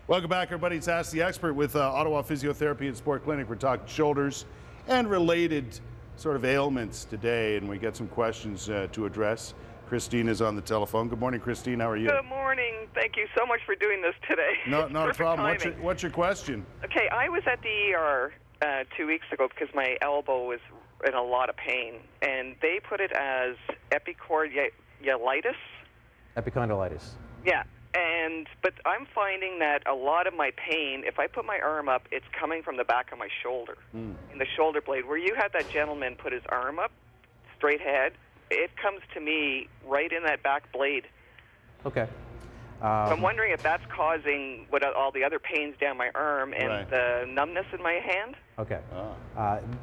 Welcome back, everybody. It's Ask the Expert with Ottawa Physiotherapy and Sport Clinic. We're talking shoulders and related sort of ailments today, and we get some questions to address. Christine is on the telephone. Good morning, Christine. How are you? Good morning. Thank you so much for doing this today. No, not a problem. What's your question? Okay, I was at the ER 2 weeks ago because my elbow was in a lot of pain, and they put it as epicondylitis. Epicondylitis. Yeah. But I'm finding that a lot of my pain, if I put my arm up, it's coming from the back of my shoulder, in the shoulder blade. Where you had that gentleman put his arm up, straight head, it comes to me right in that back blade. Okay. So I'm wondering if that's causing all the other pains down my arm and the numbness in my hand. Okay.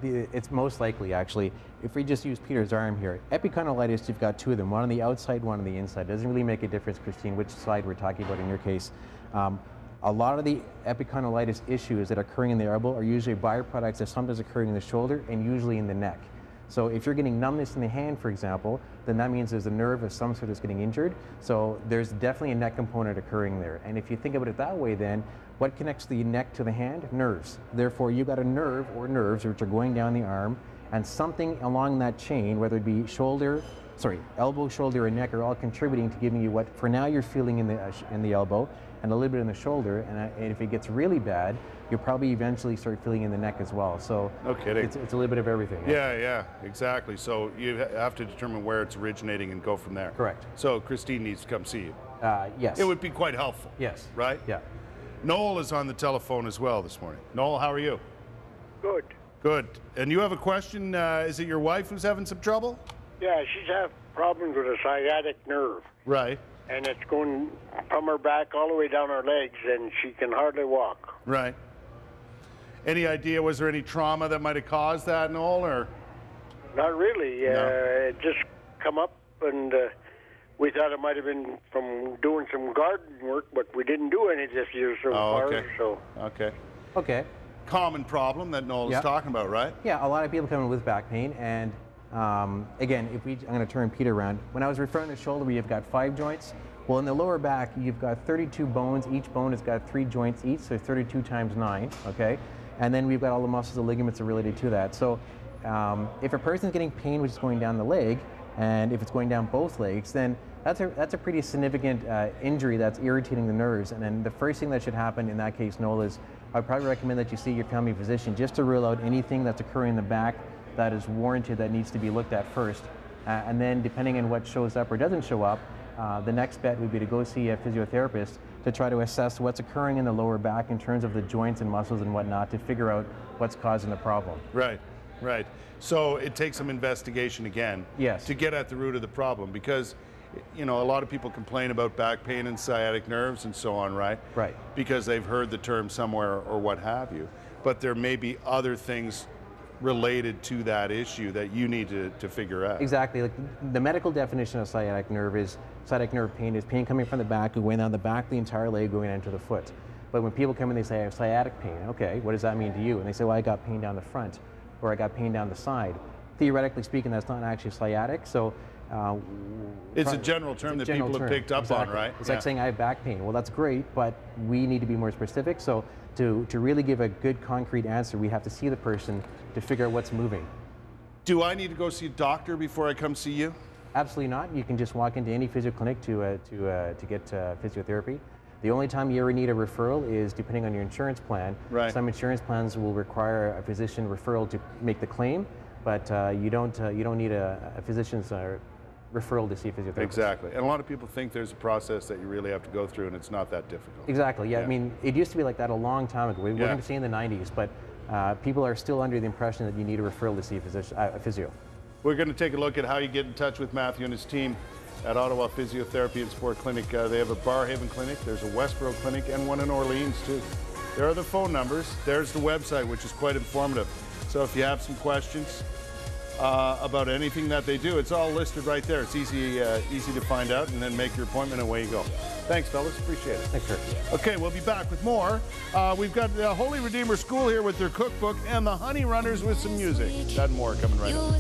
It's most likely, actually, if we just use Peter's arm here. Epicondylitis, you've got two of them, one on the outside, one on the inside. It doesn't really make a difference, Christine, which side we're talking about in your case. A lot of the epicondylitis issues that are occurring in the elbow are usually byproducts of something that's occurring in the shoulder and usually in the neck. So if you're getting numbness in the hand, for example, then that means there's a nerve of some sort that's getting injured. So there's definitely a neck component occurring there. And if you think about it that way, then what connects the neck to the hand? Nerves. Therefore, you've got a nerve or nerves which are going down the arm, and something along that chain, whether it be elbow, shoulder, or neck, are all contributing to giving you what, for now, you're feeling in the elbow and a little bit in the shoulder. And if it gets really bad, you'll probably eventually start feeling in the neck as well. So no kidding. It's a little bit of everything. Yeah, exactly. So you have to determine where it's originating and go from there. Correct. So Christine needs to come see you. Yes. It would be quite helpful. Yes. Right? Yeah. Noel is on the telephone as well this morning. Noel, how are you? Good. Good. And you have a question. Is it your wife who's having some trouble? Yeah, she's had problems with a sciatic nerve. Right. And it's going from her back all the way down her legs, and she can hardly walk. Right. Any idea, was there any trauma that might have caused that, Noel, or? Not really. No. It just come up, and we thought it might have been from doing some garden work, but we didn't do any this year so far. Okay. So. Okay. Okay. Common problem that Noel is talking about, right? Yeah, a lot of people come in with back pain, and again, I'm going to turn Peter around. When I was referring to the shoulder, you've got 5 joints. Well, in the lower back, you've got 32 bones. Each bone has got 3 joints each, so 32 times 9, okay? And then we've got all the muscles and ligaments that are related to that. So if a person's getting pain which is going down the leg, and if it's going down both legs, then that's a pretty significant injury that's irritating the nerves. And then the first thing that should happen in that case, Noel, is I'd probably recommend that you see your family physician just to rule out anything that's occurring in the back that is warranted, that needs to be looked at first. And then depending on what shows up or doesn't show up, the next bet would be to go see a physiotherapist to try to assess what's occurring in the lower back in terms of the joints and muscles and whatnot to figure out what's causing the problem. Right, right. So it takes some investigation again to get at the root of the problem, because you know, a lot of people complain about back pain and sciatic nerves and so on, right? Right. Because they've heard the term somewhere or what have you. But there may be other things related to that issue that you need to figure out. Exactly. Like the medical definition of sciatic nerve pain is pain coming from the back, going down the back of the entire leg, going into the foot. But when people come in, they say, I have sciatic pain. Okay, what does that mean to you? And they say, well, I got pain down the front, or I got pain down the side. Theoretically speaking, that's not actually sciatic. So it's a general term that people have picked up on, right? It's like saying I have back pain. Well, that's great, but we need to be more specific. So to really give a good concrete answer, we have to see the person to figure out what's moving. Do I need to go see a doctor before I come see you? Absolutely not. You can just walk into any physio clinic to get physiotherapy. The only time you ever need a referral is depending on your insurance plan. Right. Some insurance plans will require a physician referral to make the claim, but you don't need a physician's referral to see a physiotherapist. Exactly. And a lot of people think there's a process that you really have to go through, and it's not that difficult. Exactly. Yeah. I mean, it used to be like that a long time ago. We were going to say in the 90s, but people are still under the impression that you need a referral to see a physio. We're going to take a look at how you get in touch with Matthew and his team at Ottawa Physiotherapy and Sport Clinic. They have a Barhaven clinic, there's a Westboro clinic, and one in Orleans too. There are the phone numbers. There's the website, which is quite informative. So if you have some questions about anything that they do, it's all listed right there. It's easy to find out, and then make your appointment and away you go. Thanks, fellas. Appreciate it. Thanks, sir. Okay, we'll be back with more. We've got the Holy Redeemer School here with their cookbook, and the Honey Runners with some music. That and more coming right up.